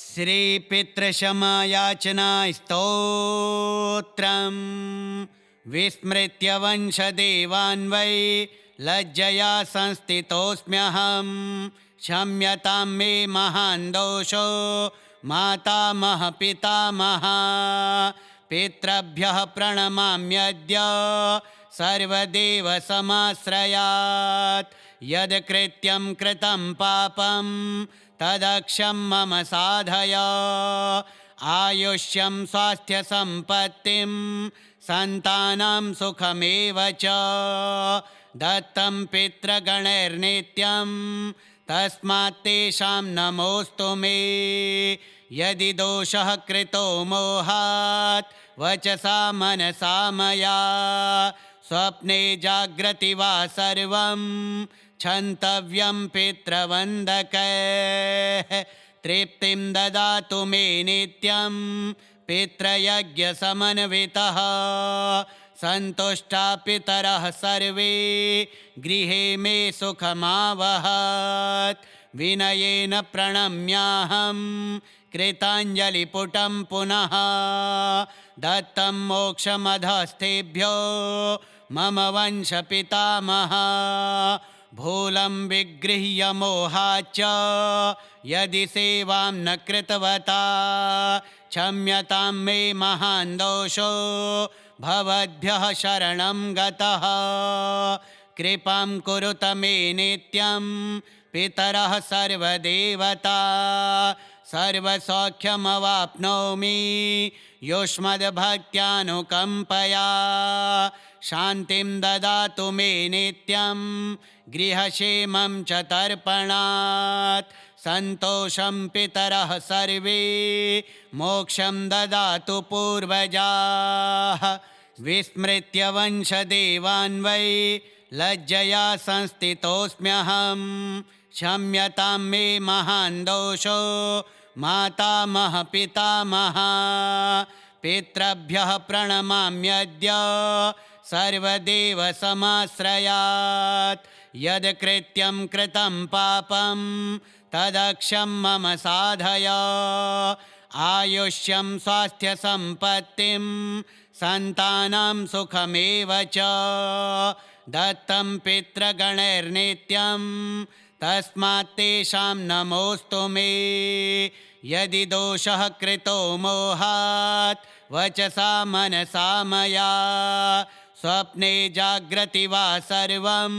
श्रीपितृशमयाचना स्तोत्रम् विस्मृत्य वंशदेवान् वै लज्जया संस्थितोऽस्म्यहं क्षम्यतां मे महान् दोषो मातामह पितामह पितृभ्यः प्रणमाम्यद्य सर्वदेव समाश्रयात् यद् कृत्यं कृतं पापं तदक्षं मम साधय आयुष्यं स्वास्थ्यसम्पत्तिं सन्तानं सुखमेव च दत्तं पितृगणैर्नित्यं तस्मात् तेषां नमोऽस्तु मे यदि दोषः कृतो मोहात् वचसा मनसा मया स्वप्ने जाग्रति वा सर्वं क्षन्तव्यं पितृवन्दकैः तृप्तिं ददातु मे नित्यं पितृयज्ञसमन्वितः सन्तुष्टा पितरः सर्वे गृहे मे सुखमावहत् विनयेन प्रणम्याहं कृताञ्जलिपुटं पुनः दत्तं मोक्षमधस्तेभ्यो मम वंशपितामह भूलं विगृह्य मोहाच्च यदि सेवां न कृतवता क्षम्यतां मे महान् दोषो भवद्भ्यः शरणं गतः कृपां कुरुत मे नित्यं पितरः सर्वदेवता सर्वसौख्यमवाप्नोमि युष्मद्भक्त्यानुकम्पया शान्तिं ददातु मे नित्यं गृहक्षेमं च तर्पणात् सन्तोषं पितरः सर्वे मोक्षं ददातु पूर्वजाः विस्मृत्य वंशदेवान् वै लज्जया संस्थितोऽस्म्यहं क्षम्यतां मे महान् दोषो मातामह पितामह पितृभ्यः प्रणमाम्यद्य सर्वदेव समाश्रयात् यद् कृत्यं कृतं पापं तदक्षं मम साधय आयुष्यं स्वास्थ्यसम्पत्तिं सन्तानं सुखमेव च दत्तं पितृगणैर्नित्यं तस्मात् तेषां नमोऽस्तु मे यदि दोषः कृतो मोहात् वचसा मनसा मया स्वप्ने जाग्रति वा सर्वं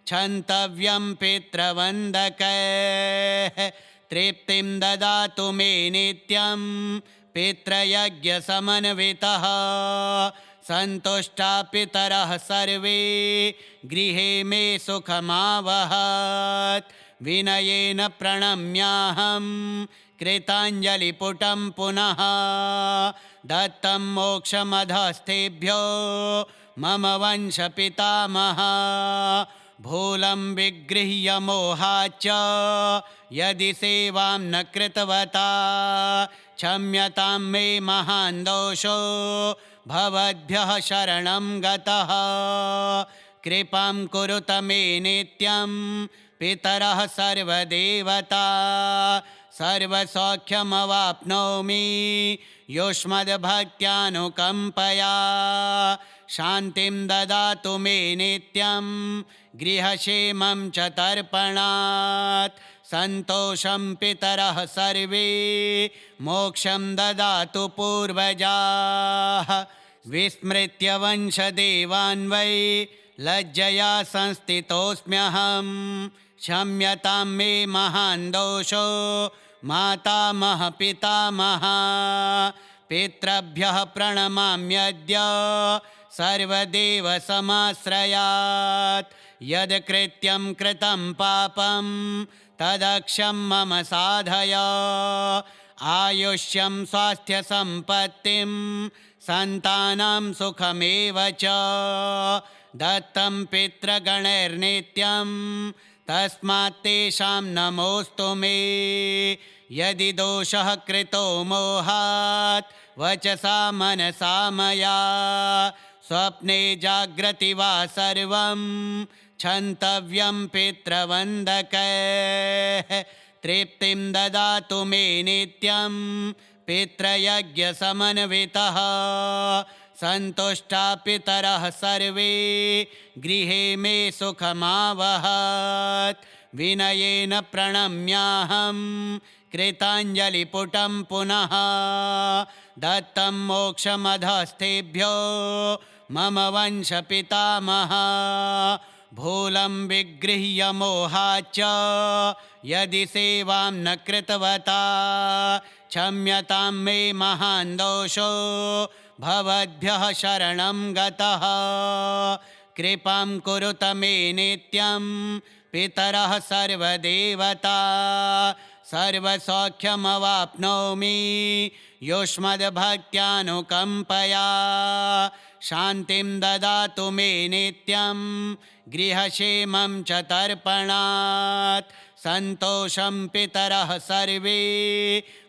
क्षन्तव्यं पितृवन्दकैः तृप्तिं ददातु मे नित्यं पितृयज्ञसमन्वितः सन्तुष्टा पितरः सर्वे गृहे मे सुखमावहत् विनयेन प्रणम्याहं कृताञ्जलिपुटं पुनः दत्तं मोक्षमधस्तेभ्यो मम वंशपितामह भूलं विगृह्य मोहाच्च यदि सेवां न कृतवता क्षम्यतां मे महान् दोषो भवद्भ्यः शरणं गतः कृपां कुरुत मे नित्यं पितरः सर्वदेवता सर्वसौख्यमवाप्नोमि युष्मद्भक्त्यानुकम्पया शान्तिं ददातु मे नित्यं गृहक्षेमं च तर्पणात् सन्तोषं पितरः सर्वे मोक्षं ददातु पूर्वजाः विस्मृत्य वंशदेवान् वै लज्जया संस्थितोऽस्म्यहं क्षम्यतां मे महान् दोषो मातामह पितामह पितृभ्यः प्रणमाम्यद्य सर्वदेव समाश्रयात् यद् कृत्यं कृतं पापं तदक्षं मम साधय आयुष्यं स्वास्थ्यसम्पत्तिं सन्तानं सुखमेव च दत्तं पितृगणैर्नित्यं तस्मात् तेषां नमोऽस्तु मे यदि दोषः कृतो मोहात् वचसा मनसा मया स्वप्ने जाग्रति वा सर्वं क्षन्तव्यं पितृवन्दकैः तृप्तिं ददातु मे नित्यं पितृयज्ञसमन्वितः सन्तुष्टा पितरः सर्वे गृहे मे सुखमावहत् विनयेन प्रणम्याहं कृताञ्जलिपुटं पुनः दत्तं मोक्षमधस्तेभ्यो मम वंशपितामहः भूलं विगृह्य मोहाच्च यदि सेवां न कृतवता क्षम्यतां मे महान् दोषो भवद्भ्यः शरणं गतः कृपां कुरुत मे नित्यं पितरः सर्वदेवता सर्वसौख्यमवाप्नोमि युष्मद्भक्त्यानुकम्पया शान्तिं ददातु मे नित्यं गृहक्षेमं च तर्पणात् सन्तोषं पितरः सर्वे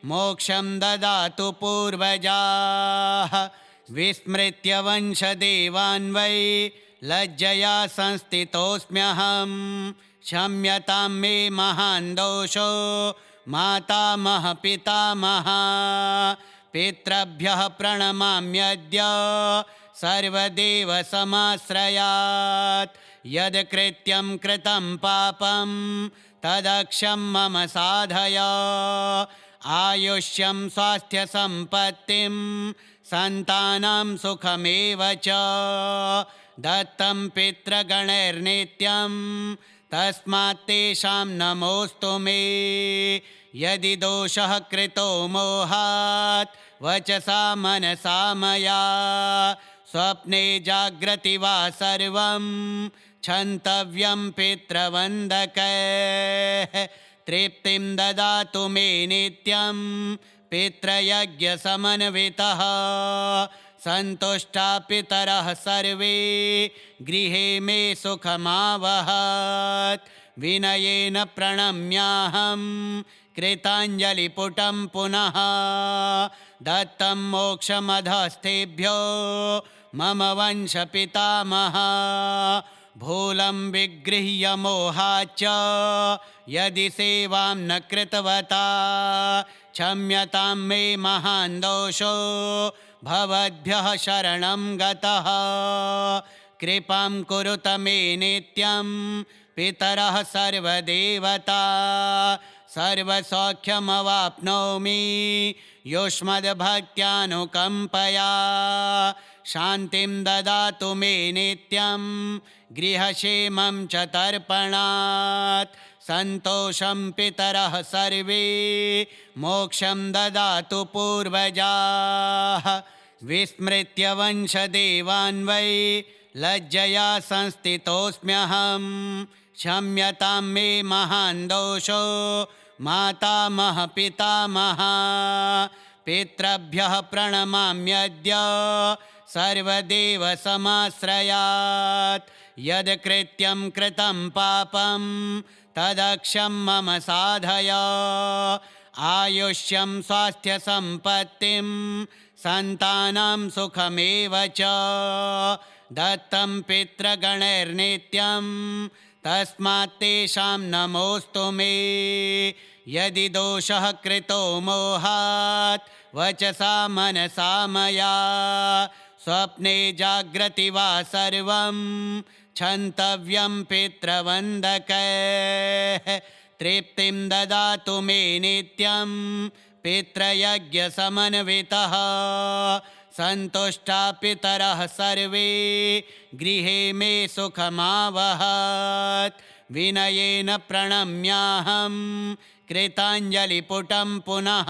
मोक्षं ददातु पूर्वजाः विस्मृत्य वंशदेवान् वै लज्जया संस्थितोऽस्म्यहं क्षम्यतां मे महान् दोषो मातामह पितामह पितृभ्यः प्रणमाम्यद्य सर्वदेव समाश्रयात् यद् कृत्यं कृतं पापं तदक्षं मम साधय आयुष्यं स्वास्थ्यसम्पत्तिं सन्तानं सुखमेव च दत्तं पितृगणैर्नित्यं तस्मात् तेषां नमोऽस्तु मे यदि दोषः कृतो मोहात् वचसा मनसा मया स्वप्ने जाग्रति वा सर्वं क्षन्तव्यं पितृवन्दकैः तृप्तिं ददातु मे नित्यं पितृयज्ञसमन्वितः सन्तुष्टा पितरः सर्वे गृहे मे सुखमावहत् विनयेन प्रणम्याहं कृताञ्जलिपुटं पुनः दत्तं मोक्षमधस्तेभ्यो मम वंशपितामहः भूलं विगृह्य मोहाच्च यदि सेवां न कृतवता क्षम्यतां मे महान् दोषो भवद्भ्यः शरणं गतः कृपां कुरुत मे नित्यं पितरः सर्वदेवता सर्वसौख्यमवाप्नोमि युष्मद्भक्त्यानुकम्पया शान्तिं ददातु मे नित्यं गृहक्षेमं च तर्पणात् सन्तोषं पितरः सर्वे मोक्षं ददातु पूर्वजाः विस्मृत्य वंशदेवान् वै लज्जया संस्थितोऽस्म्यहं क्षम्यतां मे महान् दोषो मातामह पितामह पितृभ्यः प्रणमाम्यद्य सर्वदेव समाश्रयात् यद् कृत्यं कृतं पापं तदक्षं मम साधय आयुष्यं स्वास्थ्यसम्पत्तिं सन्तानं सुखमेव च दत्तं पितृगणैर्नित्यं तस्मात् तेषां नमोऽस्तु मे यदि दोषः कृतो मोहात् वचसा मनसा मया स्वप्ने जाग्रति वा सर्वं क्षन्तव्यं पितृवन्दकैः तृप्तिं ददातु मे नित्यं पितृयज्ञसमन्वितः सन्तुष्टा पितरः सर्वे गृहे मे सुखमावहत् विनयेन प्रणम्याहं कृताञ्जलिपुटं पुनः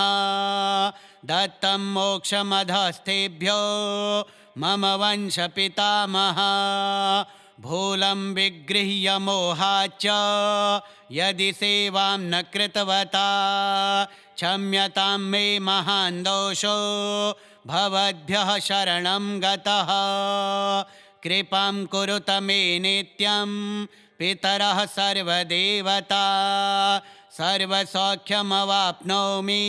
दत्तं मोक्षमधस्तेभ्यो मम वंशपितामहः भूलं विगृह्य मोहाच्च यदि सेवां न कृतवता क्षम्यतां मे महान् दोषो भवद्भ्यः शरणं गतः कृपां कुरुत मे नित्यं पितरः सर्वदेवता सर्वसौख्यमवाप्नोमि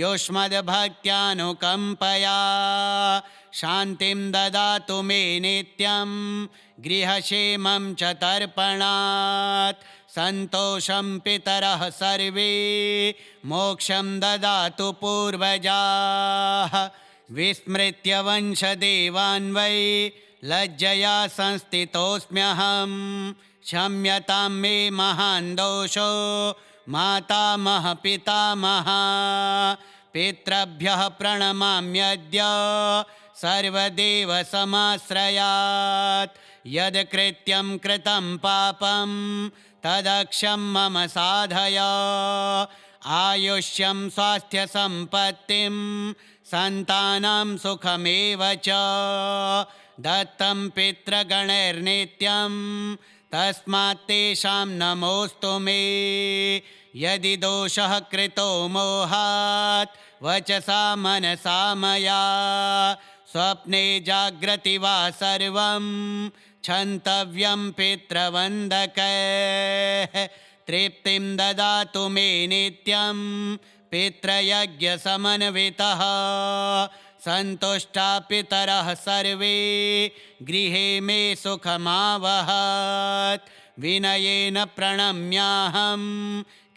युष्मद्भक्त्यानुकम्पया शान्तिं ददातु मे नित्यं गृहक्षेमं च तर्पणात् सन्तोषं पितरः सर्वे मोक्षं ददातु पूर्वजाः विस्मृत्य वंशदेवान् वै लज्जया संस्थितोऽस्म्यहं क्षम्यतां मे महान् दोषो मातामह पितामह पितृभ्यः प्रणमाम्यद्य सर्वदेव समाश्रयात् यत्कृत्यं कृतं पापं तदक्षं मम साधय आयुष्यं स्वास्थ्यसम्पत्तिं सन्तानां सुखमेव च दत्तं पितृगणैर्नित्यं तस्मात् तेषां नमोऽस्तु मे यदि दोषः कृतो मोहात् वचसा मनसा मया स्वप्ने जाग्रति वा सर्वं क्षन्तव्यं पितृवन्दकैः तृप्तिं ददातु मे नित्यं पितृयज्ञसमन्वितः सन्तुष्टा पितरः सर्वे गृहे मे सुखमावहत् विनयेन प्रणम्याहं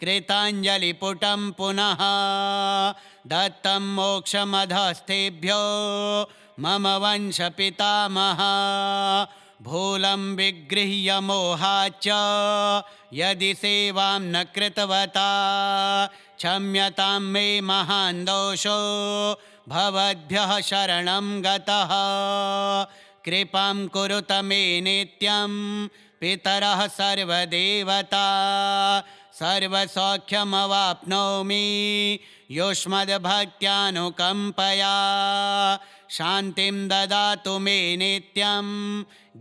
कृताञ्जलिपुटं पुनः दत्तं मोक्षमधस्तेभ्यो मम वंशपितामह भूलं विगृह्य मोहाच्च यदि सेवां न कृतवता क्षम्यतां मे महान् दोषो भवद्भ्यः शरणं गतः कृपां कुरुत मे नित्यं पितरः सर्वदेवता सर्वसौख्यमवाप्नोमि युष्मद्भक्त्यानुकम्पया शान्तिं ददातु मे नित्यं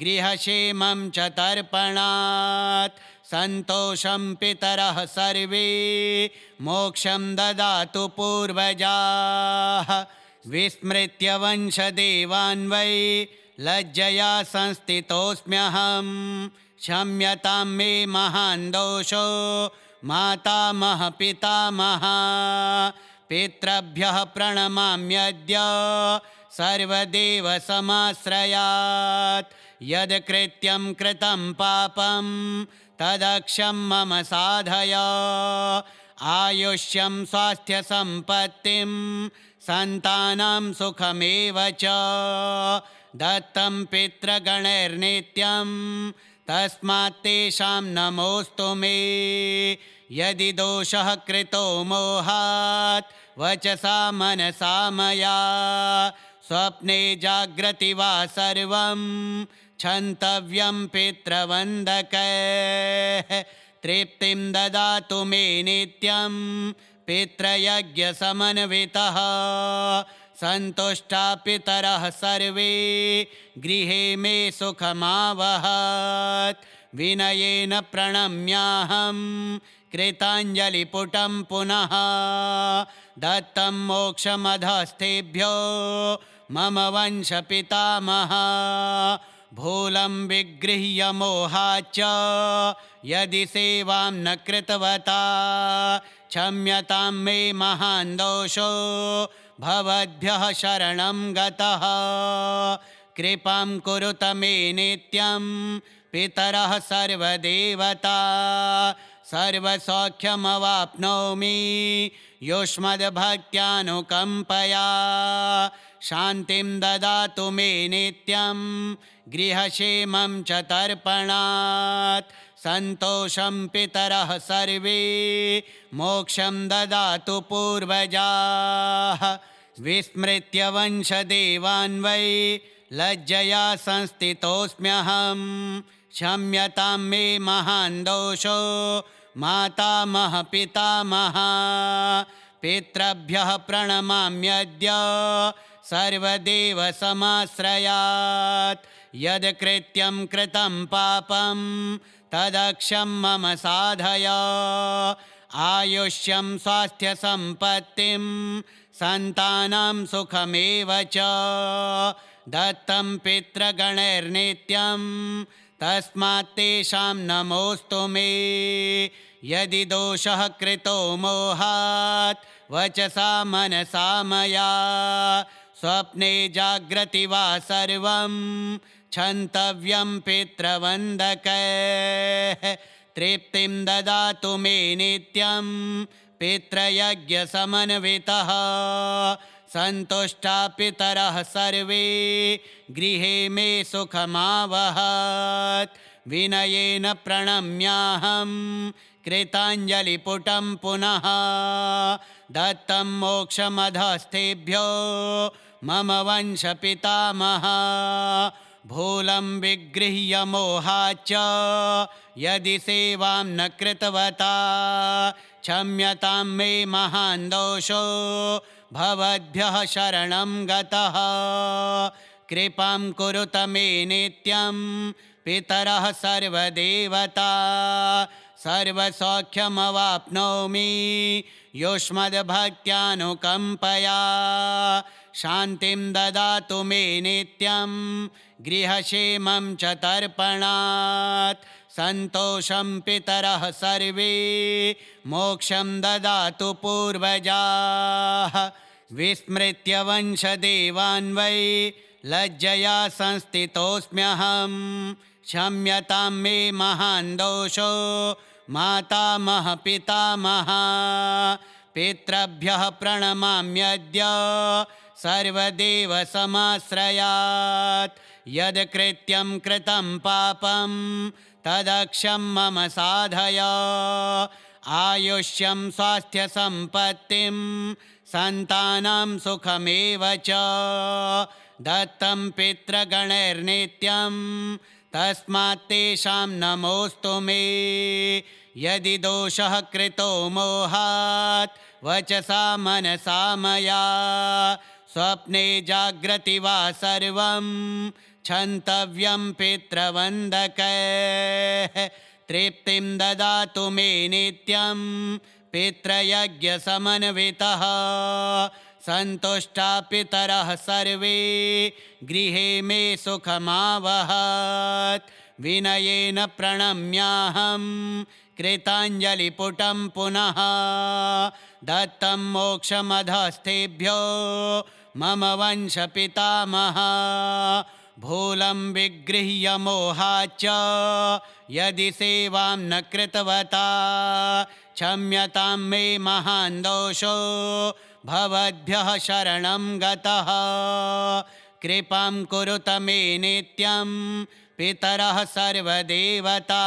गृहक्षेमं च तर्पणात् सन्तोषं पितरः सर्वे मोक्षं ददातु पूर्वजाः विस्मृत्य वंशदेवान् वै लज्जया संस्थितोऽस्म्यहं क्षम्यतां मे महान् दोषो मातामह पितामह पितृभ्यः प्रणमाम्यद्य सर्वदेव समाश्रयात् यत्कृत्यं कृतं पापं तदक्षं मम साधय आयुष्यं स्वास्थ्यसम्पत्तिं सन्तानां सुखमेव च दत्तं पितृगणैर्नित्यं तस्मात् तेषां नमोऽस्तु मे यदि दोषः कृतो मोहात् वचसा मनसा मया स्वप्ने जाग्रति वा सर्वं क्षन्तव्यं पितृवन्दकैः तृप्तिं ददातु मे नित्यं पितृयज्ञसमन्वितः सन्तुष्टा पितरः सर्वे गृहे मे सुखमावहत् विनयेन प्रणम्याहं कृताञ्जलिपुटं पुनः दत्तं मोक्षमधस्तेभ्यो मम वंशपितामह भूलं विगृह्य मोहाच्च यदि सेवां न कृतवता क्षम्यतां मे महान् दोषो भवद्भ्यः शरणं गतः कृपां कुरुत मे नित्यं पितरः सर्वदेवता सर्वसौख्यमवाप्नोमि युष्मद्भक्त्यानुकम्पया शान्तिं ददातु मे नित्यं गृहक्षेमं च तर्पणात् सन्तोषं पितरः सर्वे मोक्षं ददातु पूर्वजाः विस्मृत्य वंशदेवान् वै लज्जया संस्थितोऽस्म्यहं क्षम्यतां मे महान् दोषो मातामह पितामह पितृभ्यः प्रणमाम्यद्य सर्वदेव समाश्रयात् यत्कृत्यं कृतं पापं तदक्षं मम साधय आयुष्यं स्वास्थ्यसम्पत्तिं सन्तानां सुखमेव च दत्तं पितृगणैर्नित्यं तस्मात् तेषां नमोऽस्तु मे यदि दोषः कृतो मोहात् वचसा मनसा मया स्वप्ने जाग्रति वा सर्वं क्षन्तव्यं पितृवन्दकैः तृप्तिं ददातु मे नित्यं पितृयज्ञसमन्वितः सन्तुष्टा पितरः सर्वे गृहे मे सुखमावहत् विनयेन प्रणम्याहं कृताञ्जलिपुटं पुनः दत्तं मोक्षमधस्तेभ्यो मम वंशपितामहः भूलं विगृह्य मोहाच्च यदि सेवां न कृतवता क्षम्यतां मे महान् दोषो भवद्भ्यः शरणं गतः कृपां कुरुत मे नित्यं पितरः सर्वदेवता सर्वसौख्यमवाप्नोमि युष्मद्भक्त्यानुकम्पया शान्तिं ददातु मे नित्यं गृहक्षेमं च तर्पणात् सन्तोषं पितरः सर्वे मोक्षं ददातु पूर्वजाः विस्मृत्य वंशदेवान् वै लज्जया संस्थितोऽस्म्यहं क्षम्यतां मे महान् दोषो मातामह पितामह पितृभ्यः प्रणमाम्यद्य सर्वदेव समाश्रयात् यत्कृत्यं कृतं पापं तदक्षं मम साधय आयुष्यं स्वास्थ्यसम्पत्तिं सन्तानां सुखमेव च दत्तं पितृगणैर्नित्यं तस्मात् तेषां नमोऽस्तु मे यदि दोषः कृतो मोहात् वचसा मनसा मया स्वप्ने जाग्रति वा सर्वं क्षन्तव्यं पितृवन्दकैः तृप्तिं ददातु मे नित्यं पितृयज्ञसमन्वितः सन्तुष्टा पितरः सर्वे गृहे मे सुखमावहत् विनयेन प्रणम्याहं कृताञ्जलिपुटं पुनः दत्तं मोक्षमधस्तेभ्यो मम वंशपितामहः भूलं विगृह्य मोहाच्च यदि सेवां न कृतवता क्षम्यतां मे महान् दोषो भवद्भ्यः शरणं गतः कृपां कुरुत मे नित्यं पितरः सर्वदेवता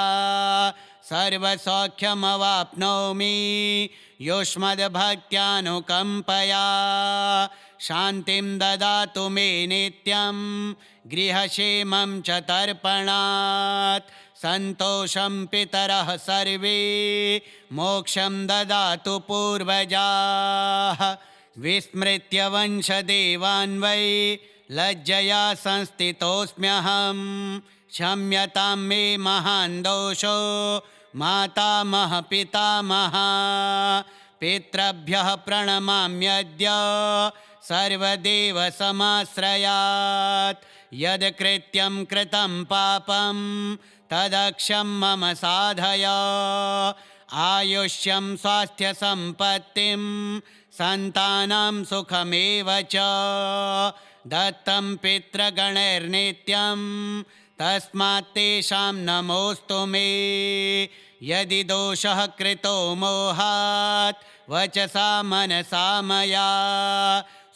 सर्वसौख्यमवाप्नोमि युष्मद्भक्त्यानुकम्पया शान्तिं ददातु मे नित्यं गृहक्षेमं च तर्पणात् सन्तोषं पितरः सर्वे मोक्षं ददातु पूर्वजाः विस्मृत्य वंशदेवान् वै लज्जया संस्थितोऽस्म्यहं क्षम्यतां मे महान् दोषो मातामह पितामह पितृभ्यः प्रणमाम्यद्य सर्वदेव समाश्रयात् यत्कृत्यं कृतं पापं तदक्षं मम साधय आयुष्यं स्वास्थ्यसम्पत्तिं सन्तानां सुखमेव च दत्तं पितृगणैर्नित्यं तस्मात् तेषां नमोऽस्तु मे यदि दोषः कृतो मोहात् वचसा मनसा मया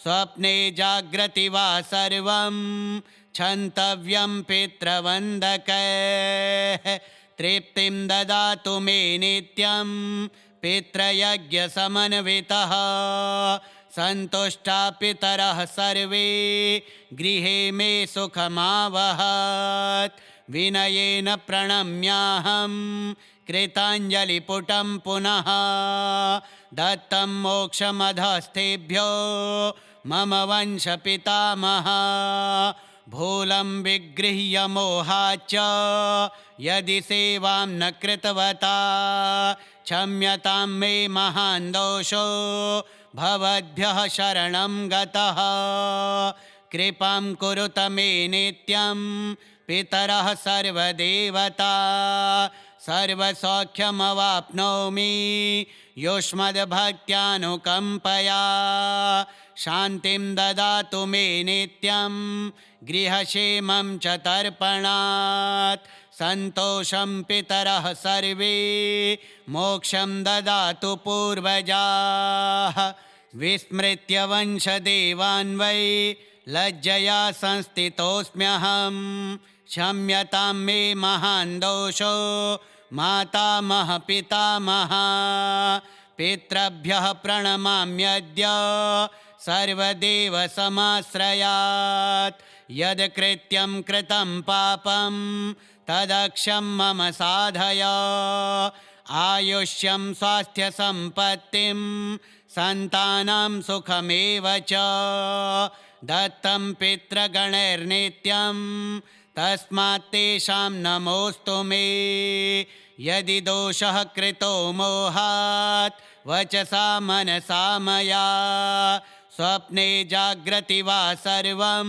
स्वप्ने जाग्रति वा सर्वं क्षन्तव्यं पितृवन्दकैः तृप्तिं ददातु मे नित्यं पितृयज्ञसमन्वितः सन्तुष्टा पितरः सर्वे गृहे मे सुखमावहत् विनयेन प्रणम्याहं कृताञ्जलिपुटं पुनः दत्तं मोक्षमधस्तेभ्यो मम वंशपितामहः भूलं विगृह्य मोहाच्च यदि सेवां न कृतवता क्षम्यतां मे महान् दोषो भवद्भ्यः शरणं गतः कृपां कुरुत मे नित्यं पितरः सर्वदेवता सर्वसौख्यमवाप्नोमि युष्मद्भक्त्यानुकम्पया शान्तिं ददातु मे नित्यं गृहक्षेमं च तर्पणात् सन्तोषं पितरः सर्वे मोक्षं ददातु पूर्वजाः विस्मृत्य वंशदेवान् वै लज्जया संस्थितोऽस्म्यहं क्षम्यतां मे महान् दोषो मातामह पितामह पितृभ्यः प्रणमाम्यद्य सर्वदेव समाश्रयात् यद् कृत्यं कृतं पापं तदक्षं मम साधय आयुष्यं स्वास्थ्यसम्पत्तिं सन्तानं सुखमेव च दत्तं पितृगणैर्नित्यं तस्मात् तेषां नमोऽस्तु मे यदि दोषः कृतो मोहात् वचसा मनसा मया स्वप्ने जाग्रति वा सर्वं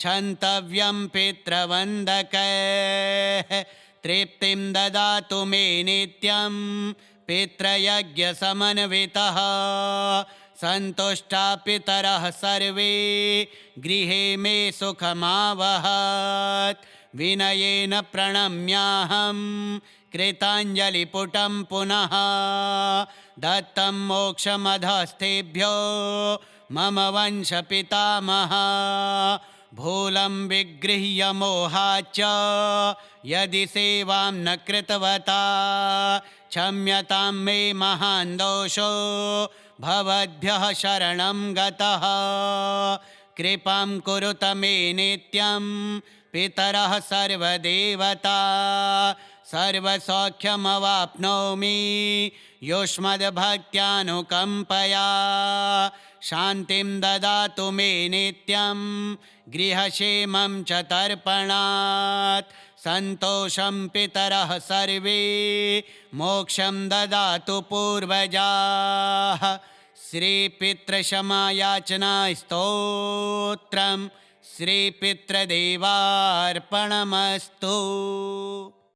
क्षन्तव्यं पितृवन्दकैः तृप्तिं ददातु मे नित्यं पितृयज्ञसमन्वितः सन्तुष्टा पितरः सर्वे गृहे मे सुखमावहत् विनयेन प्रणम्याहं कृताञ्जलिपुटं पुनः दत्तं मोक्षमधस्तेभ्यो मम वंशपितामह भूलं विगृह्य मोहाच्च यदि सेवां न कृतवता क्षम्यतां मे महान् दोषो भवद्भ्यः शरणं गतः कृपां कुरुत मे नित्यं पितरः सर्वदेवता सर्वसौख्यमवाप्नोमि युष्मद्भक्त्यानुकम्पया शान्तिं ददातु मे नित्यं गृहक्षेमं च तर्पणात् सन्तोषं पितरः सर्वे मोक्षं ददातु पूर्वजाः श्रीपितृक्षमायाचना स्तोत्रम् श्रीपितृदेवार्पणमस्तु।